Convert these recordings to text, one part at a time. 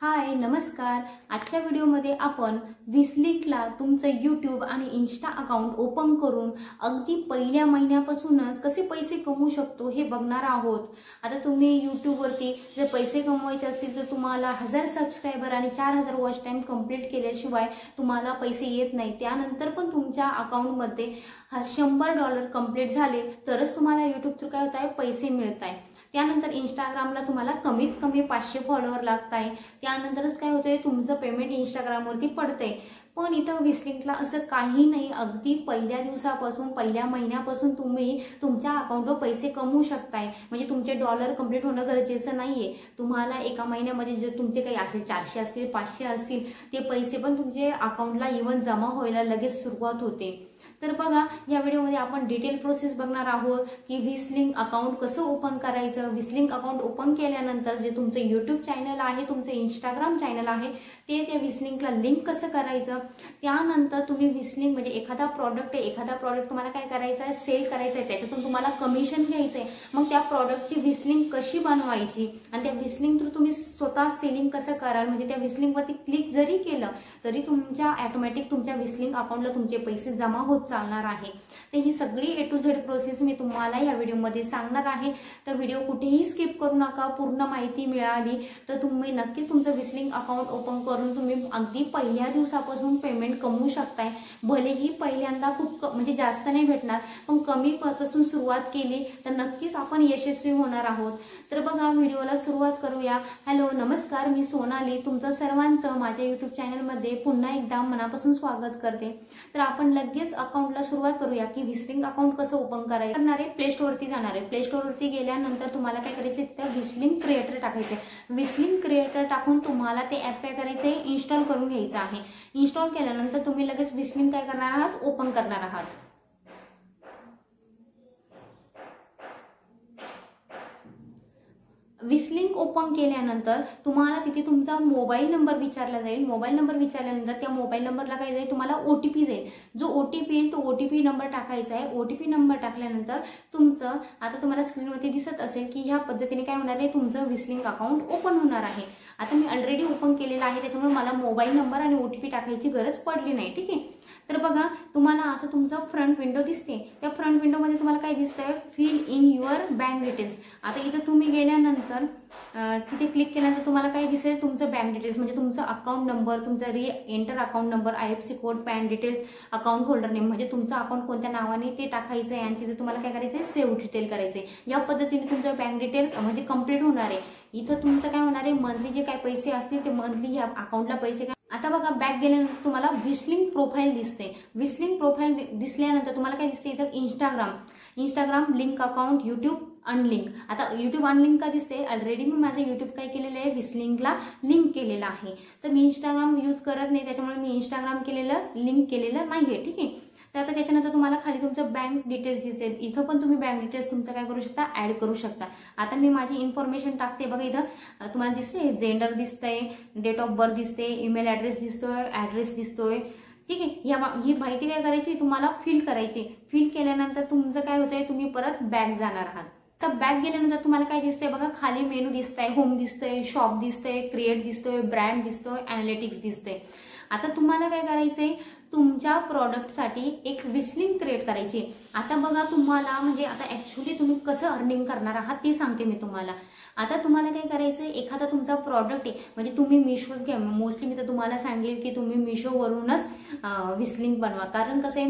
हाय नमस्कार। आजच्या व्हिडिओमध्ये आपण विस्लिंकला तुमचं यूट्यूब आणि इन्स्टा अकाउंट ओपन करून अगदी पहिल्या महिन्यापासूनच कसे पैसे कमवू शकतो हे बघणार आहोत। आता तुम्ही यूट्यूबवरती जर पैसे कमवायचे असतील तर तुम्हाला 1000 सबस्क्रायबर आणि 4000 वॉच टाइम कंप्लीट केल्याशिवाय तुम्हाला पैसे येत नाही। त्यानंतर पण तुमच्या अकाउंटमध्ये $100 कंप्लीट झाले तरच तुम्हाला यूट्यूब थ्रू काय होत आहे पैसे मिळत आहे। त्यानंतर इंस्टाग्रामला तुम्हाला कमीत कमी 500 फॉलोअर लागत आहे, त्यानंतरच काय होतंय तुमचं पेमेंट इंस्टाग्रामवरती पडतंय। पण इथं विस्लिंकला असं काही नाही, अगदी पहिल्या दिवसापासून पहिल्या महिन्यापासून तुम्ही तुमच्या अकाउंटवर पैसे कमवू शकताय। म्हणजे तुमचे डॉलर कंप्लीट होणं गरजेचं नाहीये। तुम्हाला एका महिन्यामध्ये जे तुमचे काही असेल 400 असतील 500 असतील ते पैसे पण तुमचे अकाउंटला इव्हन जमा व्हायला लगेच सुरुवात होते। तर बघा या व्हिडिओमध्ये आपण डिटेल प्रोसेस बघणार आहोत की विस्लिंक अकाउंट कसं ओपन करायचं। विस्लिंक अकाउंट ओपन केल्यानंतर जे तुमचं यूट्यूब चॅनल आहे, तुमचं इंस्टाग्राम चॅनल आहे ते त्या विस्लिंकला लिंक कसं करायचं। त्यानंतर तुम्ही विस्लिंक म्हणजे एखादा प्रॉडक्ट आहे, एखादा प्रॉडक्ट तुम्हाला काय करायचं आहे सेल करायचं आहे, त्याच्यातून तुम्हाला कमिशन घ्यायचं आहे। मग त्या प्रॉडक्टची विस्लिंक कशी बनवायची आणि त्या विस्लिंक थ्रू तुम्ही स्वतः सेलिंग कसं कराल, म्हणजे त्या विस्लिंकवरती क्लिक जरी केलं तरी तुमच्या ऑटोमॅटिक तुमच्या विस्लिंक अकाउंटला तुमचे पैसे जमा होत चालणार आहे। तर ही सगळी A to Z प्रोसेस मी तुम्हाला या व्हिडिओमध्ये सांगणार आहे। तर व्हिडिओ कुठेही स्किप करू नका, पूर्ण माहिती मिळाली तर तुम्ही नक्कीच तुमचं विस्लिंक अकाउंट ओपन करून तुम्ही अगदी पहिल्या दिवसापासून पेमेंट कमवू शकताय। भलेही पहिल्यांदा खूप म्हणजे जास्त नाही भेटणार, पण कमी पासून सुरुवात केली तर नक्कीच आपण यशस्वी होणार आहोत। तर बघा व्हिडिओला सुरुवात करूया। हॅलो नमस्कार, मी सोनाली तुमचं सर्वांचं माझ्या यूट्यूब चॅनलमध्ये पुन्हा एकदा मनापासून स्वागत करते। तर आपण लगेच अकाउंटला सुरुवात करूया की विस्लिंक अकाउंट कसं ओपन करायचं। करणारे प्ले स्टोअरवरती जाणार आहे। प्ले स्टोअरवरती गेल्यानंतर तुम्हाला काय करायचं तर विस्लिंक क्रिएटर टाकायचे। विस्लिंक क्रिएटर टाकून तुम्हाला ते ॲप काय करायचे इन्स्टॉल करून घ्यायचं आहे। इन्स्टॉल केल्यानंतर तुम्ही लगेच विस्लिंक काय करणार आहात ओपन करणार आहात। विस्लिंक ओपन केल्यानंतर तुम्हाला तिथे तुमचा मोबाईल नंबर विचारला जाईल। मोबाईल नंबर विचारल्यानंतर त्या मोबाईल नंबरला काय जाईल तुम्हाला OTP जाईल। जो OTP येईल तो OTP नंबर टाकायचा आहे। OTP नंबर टाकल्यानंतर तुमचं आता तुम्हाला स्क्रीनवरती दिसत असेल की ह्या पद्धतीने काय होणार आहे तुमचं विस्लिंक अकाउंट ओपन होणार आहे। आता मी ऑलरेडी ओपन केलेलं आहे त्याच्यामुळे मला मोबाईल नंबर आणि OTP टाकायची गरज पडली नाही, ठीक आहे। तर बघा तुम्हाला असं तुमचं फ्रंट विंडो दिसते। त्या फ्रंट विंडोमध्ये तुम्हाला काय दिसतंय fill in your bank details. आता इथं तुम्ही गेल्यानंतर तिथे क्लिक केल्यानंतर तुम्हाला काय दिसेल तुमचं बँक डिटेल्स म्हणजे तुमचं अकाउंट नंबर, तुमचा enter account number, IFSC code, pan details, account holder name म्हणजे तुमचं अकाउंट कोणत्या नावाने ते टाकायचं आहे आणि तिथे तुम्हाला काय करायचं आहे सेव्ह डिटेल करायचे। या पद्धतीने तुमचं बँक डिटेल म्हणजे कंप्लीट होणार आहे। इथं तुमचं काय होणार आहे मंथली जे काय पैसे असतील ते मंथली ह्या अकाउंटला पैसे काय। आता बघा बॅक गेल्यानंतर तुम्हाला विस्लिंक प्रोफाईल दिसते। विस्लिंक प्रोफाईल दिसल्यानंतर तुम्हाला काय दिसते इथं Instagram link account, YouTube unlink. आता यूट्यूब अनलिंक का दिसते ऑलरेडी मी माझं यूट्यूब काय केलेलं आहे विस्लिंकला लिंक केलेलं आहे। तर मी इंस्टाग्राम यूज करत नाही त्याच्यामुळे मी इंस्टाग्राम लिंक केलेलं नाही आहे, ठीक आहे। तर आता त्याच्यानंतर तुम्हाला खाली तुमचं बँक डिटेल्स दिसेल। इथं पण तुम्ही बँक डिटेल्स तुमचं काय करू शकता ऍड करू शकता। आता मी माझी इन्फॉर्मेशन टाकते बघा। इथं तुम्हाला दिसते जेंडर दिसतंय, डेट ऑफ बर्थ दिसते, ईमेल ॲड्रेस दिसतोय, ॲड्रेस दिसतोय, ठीक आहे। ही माहिती काय करायची तुम्हाला फिल करायची। फिल केल्यानंतर तुमचं काय होतंय तुम्ही परत बॅक जाणार आहात। तर बॅक गेल्यानंतर तुम्हाला काय दिसतंय बघा खाली मेनू दिसतंय, होम दिसतंय, शॉप दिसतंय, क्रिएट दिसतोय, ब्रँड दिसतोय, ॲनालिटिक्स दिसतंय। आता तुम्हाला काय करायचंय तुमच्या प्रॉडक्टसाठी एक विस्लिंक क्रिएट करायची। आता बघा तुम्हाला म्हणजे आता ॲक्च्युली तुम्ही कसं अर्निंग करणार आहात ते सांगते मी तुम्हाला। आता तुम्हाला काय करायचं एखादा तुमचा प्रॉडक्ट आहे म्हणजे तुम्ही मिशोच घ्या। मोस्टली मी तर तुम्हाला सांगेल की तुम्ही मिशोवरूनच विस्लिंक बनवा। कारण कसं आहे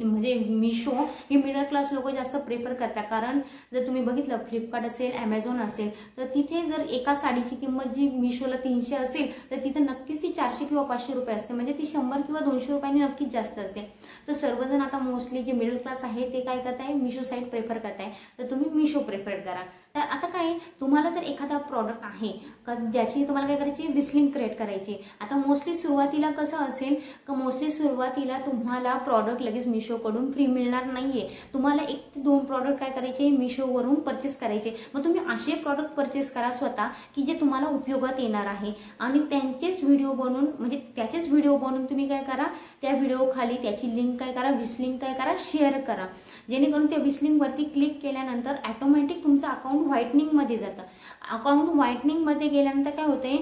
म्हणजे मिशो हे मिडल क्लास लोक जास्त प्रेफर करतात। कारण जर तुम्ही बघितलं फ्लिपकार्ट असेल, ॲमेझॉन असेल तर तिथे जर एका साडीची किंमत जी मिशोला 300 असेल तर तिथे नक्कीच ती 400 किंवा 500 रुपये असते, म्हणजे ती 100 किंवा 200 रुपयांनी नक्कीच जास्त असते। तर सर्वजण आता मोस्टली जे मिडल क्लास आहे ते काय करताय मिशो साईट प्रेफर करताय, तर तुम्ही मिशो प्रेफर करा। तर आता काय तुम्हाला जर एखादा प्रॉडक्ट आहे का ज्याची तुम्हाला काय करायची विस्लिंक क्रिएट करायची। आता मोस्टली सुरुवातीला कसं असेल का मोस्टली सुरुवातीला तुम्हाला प्रॉडक्ट लगेच मिशोकडून फ्री मिळणार नाहीये। तुम्हाला 1 ते 2 प्रॉडक्ट काय करायचे मिशोवरून परचेस करायचे। मग तुम्ही असे प्रॉडक्ट परचेस करा स्वतः की जे तुम्हाला उपयोगात येणार आहे आणि त्यांचेच व्हिडिओ बनवून म्हणजे त्याचेच व्हिडिओ बनवून तुम्ही काय करा त्या व्हिडिओ खाली त्याची लिंक काय करा विस्लिंक काय करा शेअर करा। जेणेकरून त्या विस्लिंकवरती क्लिक केल्यानंतर ऑटोमॅटिक तुमचं अकाउंट व्हाईटनिंग मध्ये जातं। अकाउंट व्हाईटनिंग मध्ये गेल्यानंतर काय होते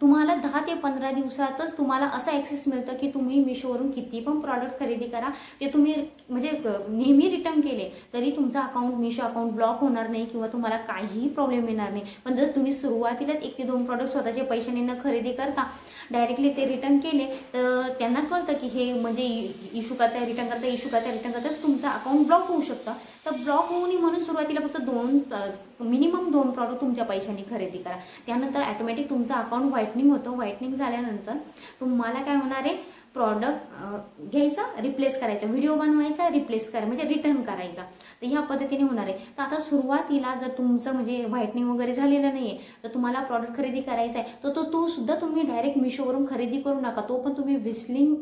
तुम्हाला 10 ते 15 दिवसातच तुम्हाला असं ॲक्सेस मिळतं की तुम्ही मिशोवरून किती पण प्रॉडक्ट खरेदी करा, ते तुम्ही म्हणजे नेहमी रिटर्न केले तरी तुमचा अकाउंट मिशो अकाउंट ब्लॉक होणार नाही किंवा तुम्हाला काहीही प्रॉब्लेम येणार नाही. पण जर तुम्ही सुरुवातीलाच 1 ते 2 प्रॉडक्ट स्वतःचे पैशाने न खरेदी करता डायरेक्टली ते रिटर्न केले तर त्यांना कळतं की हे म्हणजे इश्यू करता रिटर्न करता इश्यू करता रिटर्न करता तुमचं अकाउंट ब्लॉक होऊ शकतं. तर ब्लॉक होऊ नये म्हणून सुरुवातीला फक्त मिनिमम 2 प्रॉडक्ट तुमच्या पैशाने खरेदी करा. त्यानंतर ऑटोमॅटिक तुमचं अकाउंट व्हाईटनिंग होतं. व्हाईटनिंग झाल्यानंतर तुम्हाला काय होणार आहे, प्रॉडक्ट घ्यायचा रिप्लेस करायचा, व्हिडिओ बनवायचा रिप्लेस करायचा म्हणजे रिटर्न करायचा. तर ह्या पद्धतीने होणार आहे. तर आता सुरुवातीला जर तुमचं म्हणजे व्हाईटनिंग वगैरे झालेलं नाही आहे तर तुम्हाला प्रॉडक्ट खरेदी करायचा आहे तर तो सुद्धा तुम्ही डायरेक्ट मिशोवरून खरेदी करू नका. तो पण तुम्ही विस्लिंग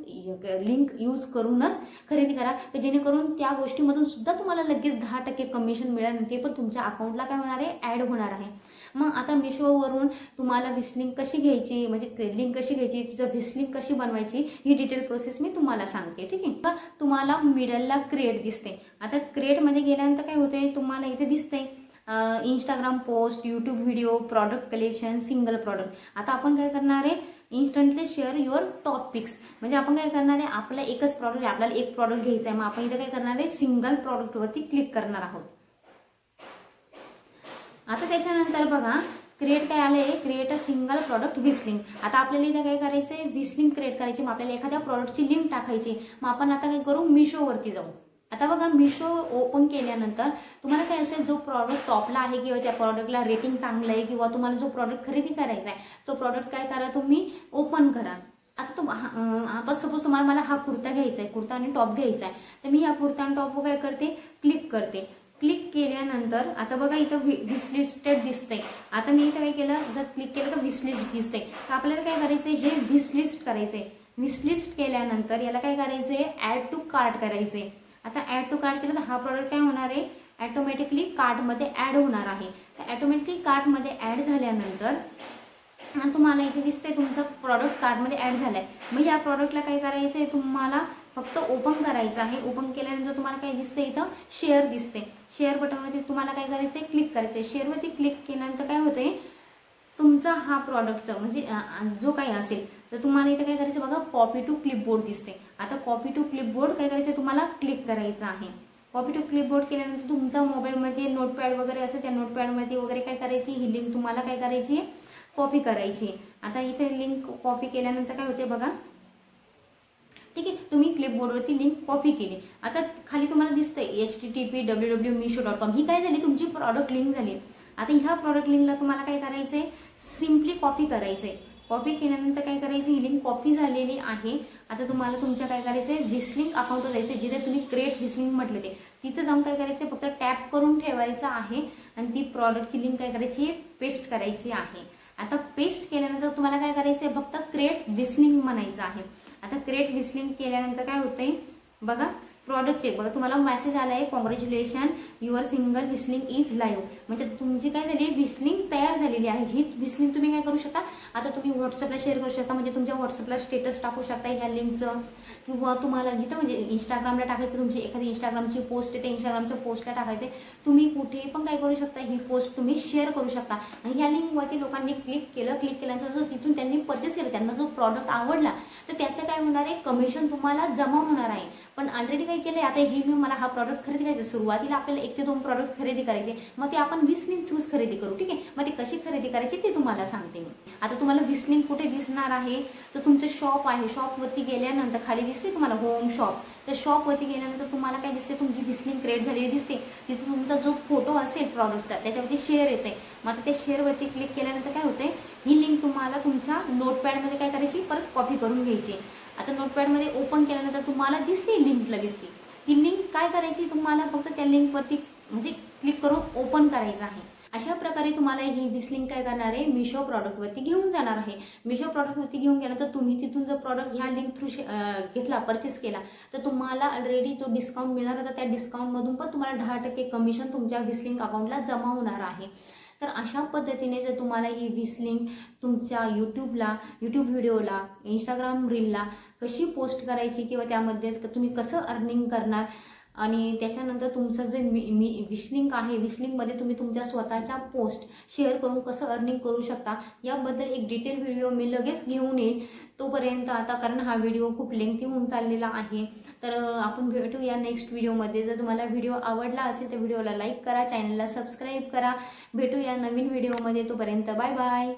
लिंक यूज करूनच खरेदी करा, तर जेणेकरून त्या गोष्टीमधून सुद्धा तुम्हाला लगेच 10% कमिशन मिळेल आणि ते पण तुमच्या अकाउंटला काय होणार आहे, ॲड होणार आहे. मग आता मिशोवरून तुम्हाला विस्लिंग कशी घ्यायची म्हणजे लिंक कशी घ्यायची, तिचं विस्लिंग कशी बनवायची ही डिटेल प्रोसेस मी तुम्हाला सांगते. ठीक आहे का. तुम्हाला मिडलला क्रिएट दिसते. आता क्रिएटमध्ये गेल्यानंतर काय होते, तुम्हाला इथे दिसते Instagram post, YouTube video, product collection, single product. आता आपण काय करणार आहे, instantly share your top picks. म्हणजे आपण काय करणार आहे, आपला एकच प्रॉडक्ट आहे, आपल्याला एक प्रॉडक्ट घ्यायचा आहे, मग आपण इथे काय करणार आहे, सिंगल प्रॉडक्टवरती क्लिक करणार आहोत. आता त्याच्यानंतर बघा क्रिएट काय आलंय, create a single product whistling. आता आपल्याला इथे काय करायचंय, विस्लिंग क्रिएट करायची. मग आपल्याला एखाद्या प्रॉडक्टची लिंक टाकायची. मग आपण आता काय करू, मिशोवरती जाऊ. आता बघा मिशो ओपन केल्यानंतर तुम्हाला काय असेल, जो प्रॉडक्ट टॉपला आहे किंवा ज्या प्रॉडक्टला रेटिंग चांगलं आहे किंवा तुम्हाला जो प्रॉडक्ट खरेदी करायचा आहे तो प्रॉडक्ट काय करा, तुम्ही ओपन करा. आता आता सपोज तुम्हाला मला हा कुर्ता घ्यायचा आहे, कुर्ता आणि टॉप घ्यायचा आहे, तर मी ह्या कुर्ता आणि टॉपवर काय करते, क्लिक करते. क्लिक केल्यानंतर आता बघा इथं विशलिस्टेड दिसतंय. आता मी इथं काय केलं, जर क्लिक केलं तर विशलिस्ट दिसतंय. तर आपल्याला काय करायचंय, हे विशलिस्ट करायचंय. विशलिस्ट केल्यानंतर याला काय करायचंय, ॲड टू कार्ट करायचंय. आता ॲड टू कार्ट केलं तर हा प्रॉडक्ट काय होणार आहे, ऑटोमॅटिकली कार्टमध्ये ॲड होणार आहे. तर ऑटोमॅटिकली कार्टमध्ये ॲड झाल्यानंतर तुम्हाला इथे दिसतंय तुमचा प्रॉडक्ट कार्टमध्ये ॲड झालाय. मग या प्रॉडक्टला काय करायचंय, तुम्हाला फक्त ओपन करायचं आहे. ओपन केल्यानंतर तुम्हाला काय दिसतंय, इथं शेअर दिसते. शेअर बटनवरती तुम्हाला काय करायचंय, क्लिक करायचंय. शेअरवरती क्लिक केल्यानंतर काय होतंय, तुमचा हा प्रॉडक्टचं म्हणजे जो काही असेल तर तुम्हाला इथे काय करायचं बघा, कॉपी टू क्लिपबोर्ड दिसते. आता कॉपी टू क्लिपबोर्ड काय करायचं, तुम्हाला क्लिक करायचं आहे. कॉपी टू क्लिपबोर्ड केल्यानंतर तुमचा मोबाईलमध्ये नोटपॅड वगैरे असेल, त्या नोटपॅडमध्ये वगैरे काय करायची, ही लिंक तुम्हाला काय करायची, कॉपी करायची. आता इथे लिंक कॉपी केल्यानंतर काय होते बघा, ठीक आहे, तुम्ही क्लिपबोर्डवरती लिंक कॉपी केली. आता खाली तुम्हाला दिसतंय http://www.misho.com. ही काय झाली, तुमची प्रॉडक्ट लिंक झाली. आता ह्या प्रॉडक्ट लिंकला तुम्हाला काय करायचंय, सिम्पली कॉपी करायचंय. कॉपी केल्यानंतर काय करायचं, ही लिंक कॉपी झालेली आहे. आता तुम्हाला तुमच्या काय करायचंय, विस्लिंग अकाउंटवर जायचं, जिथे तुम्ही क्रिएट विस्लिंग म्हटलं ते तिथं जाऊन काय करायचं, फक्त टॅप करून ठेवायचं आहे आणि ती प्रॉडक्टची लिंक काय करायची, पेस्ट करायची आहे. आता पेस्ट केल्यानंतर तुम्हाला काय करायचंय, फक्त क्रिएट विस्लिंग म्हणायचं आहे. आता क्रिएट विस्लिंग केल्यानंतर काय होतंय बघा, प्रॉडक्टचे बघा तुम्हाला मेसेज आला आहे, congratulation your single whistling is live. म्हणजे तुमची काय झाली, विस्लिंग तयार झालेली आहे. ही विस्लिंग तुम्ही काय करू शकता, आता तुम्ही व्हॉट्सअपला शेअर करू शकता. म्हणजे तुमच्या व्हॉट्सअपला स्टेटस टाकू शकता ह्या लिंकचं, किंवा तुम्हाला जिथं म्हणजे इंस्टाग्रामला टाकायचं, तुमची एखादी इंस्टाग्रामची पोस्ट आहे त्या इंस्टाग्रामच्या पोस्टला टाकायचे, तुम्ही कुठेही पण काय करू शकता, ही पोस्ट तुम्ही शेअर करू शकता. आणि ह्या लिंकवरती लोकांनी क्लिक केल्यानंतर जर तिथून त्यांनी परचेस केलं, त्यांना जो प्रॉडक्ट आवडला तर त्याचं काय होणार आहे, कमिशन तुम्हाला जमा होणार आहे. पण ऑलरेडी काय केलंय, आता ही मी मला हा प्रॉडक्ट खरेदी करायचा, सुरुवातीला आपल्याला 1 ते 2 प्रॉडक्ट खरेदी करायचे, मग ते आपण विस्लिंग थ्रूच खरेदी करू. ठीक आहे, मग ते कशी खरेदी करायची ते तुम्हाला सांगते मी. आता तुम्हाला विस्लिंग कुठे दिसणार आहे, तर तुमचं शॉप आहे, शॉपवरती गेल्यानंतर खाली दिसते तुम्हाला होम शॉप. तर शॉपवरती गेल्यानंतर तुम्हाला काय दिसते, तुमची विस्लिंग क्रिएट झालेली दिसते. तिथे तुमचा जो फोटो असेल प्रॉडक्टचा त्याच्यावरती शेअर येते. मग आता त्या शेअरवरती क्लिक केल्यानंतर काय होते, ही लिंक तुम्हाला तुमच्या नोटपॅडमध्ये काय करायची, परत कॉपी करून घ्यायची. आता नोटपॅडमध्ये ओपन केल्यानंतर तुम्हाला दिसते लिंक लगेच ती लिंक काय करायची, तुम्हाला फक्त त्या लिंकवरती म्हणजे क्लिक करून ओपन करायचं आहे. अशा प्रकारे तुम्हाला ही विस्लिंग काय करणार आहे, मिशो प्रॉडक्टवरती घेऊन जाणार आहे. मिशो प्रॉडक्टवरती घेऊन गेल्यानंतर तुम्ही तिथून जर प्रॉडक्ट ह्या लिंक थ्रू घेतला, परचेस केला, तर तुम्हाला ऑलरेडी जो डिस्काउंट मिळणार होता त्या डिस्काउंटमधून पण तुम्हाला 10% कमिशन तुमच्या विस्लिंग अकाउंटला जमा होणार आहे. तर अशा पद्धतीने जर तुम्हाला ही विस्लिंग तुमच्या यूट्यूब व्हिडिओला, इंस्टाग्राम रीलला कशी पोस्ट करायची किंवा त्यामध्ये तुम्ही कसं अर्निंग करणार, आणि त्याच्यानंतर तुमचं जे विशलिंक आहे, विशलिंकमध्ये तुम्ही तुमच्या स्वतःच्या पोस्ट शेअर करून कसं अर्निंग करू शकता याबद्दल एक डिटेल व्हिडिओ मी लगेच घेऊन येईल. तोपर्यंत आता, कारण हा व्हिडिओ खूप लेंथी होऊन चाललेला आहे, तर आपण भेटूया नेक्स्ट व्हिडिओमध्ये. जर तुम्हाला व्हिडिओ आवडला असेल तर व्हिडिओला लाईक करा, चॅनलला सबस्क्राईब करा. भेटूया नवीन व्हिडिओमध्ये. तोपर्यंत बाय बाय.